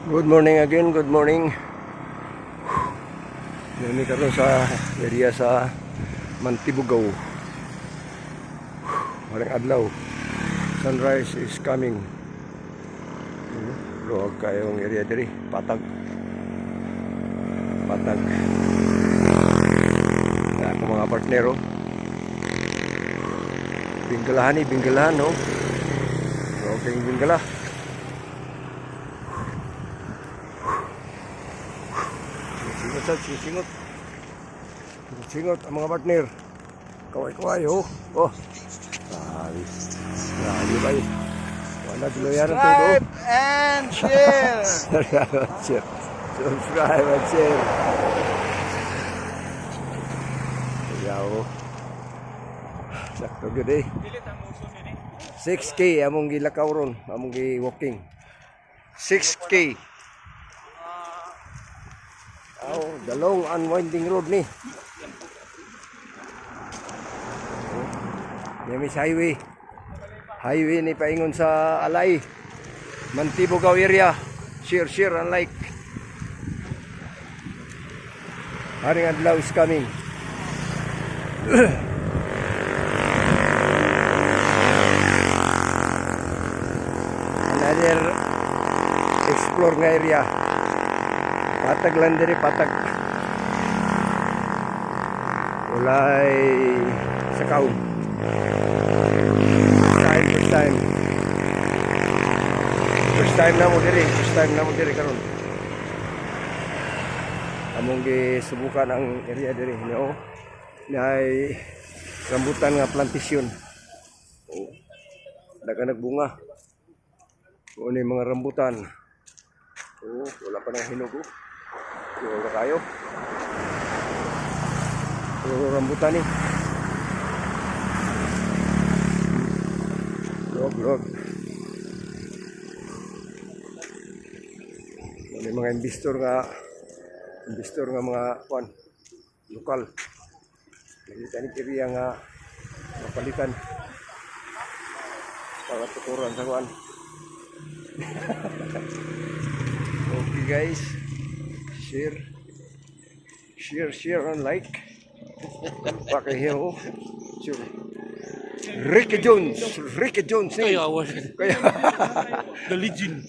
Good morning again, good morning. Nami karon sa area sa Mantibugaw. Maring adlaw. Sunrise is coming. Luwag kayong area diri, patag. Patag. Ako mga partnero. Binggalahan no. Okay, binggala. Singot ang mga partner. Kaway oh. Oh. Grabe ba yun? Wala diloyan ang todo. Subscribe and share. Subscribe and share. Yaw. Sakto gud eh. 6K among gilakaw ron, among gi-walking. 6K. Oh, the long unwinding road ni. Yamis highway. Highway ni paingon sa Alay. Mantibugaw area. Share and like. Haring adlaw is coming. Another explore nga area. Patag lang diri, patag. Ulay sa kaon. First time. First time na mo diri karon. Among gisubukan ang area diri, no. Nay rambutan nga plantasyon. Oh. Daga nagbunga. Kuno mga rambutan. Oh, wala pa nang hinog oh. Wala kayo. Puro rambutan eh. Log. May mga investor nga mga kuan lokal. Nakita ni Kiriya nga mapalitan. Para tuturan sa kuan. Okay guys, share and like. Pakai hero, sure. Ricky Jones. Kaya the legend.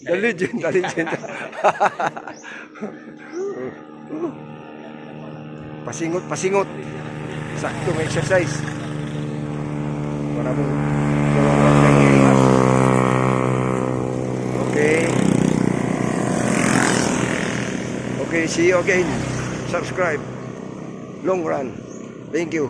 Pasingot. Sakto ng exercise. Para mo. Okay, see you again. Subscribe. Long run. Thank you.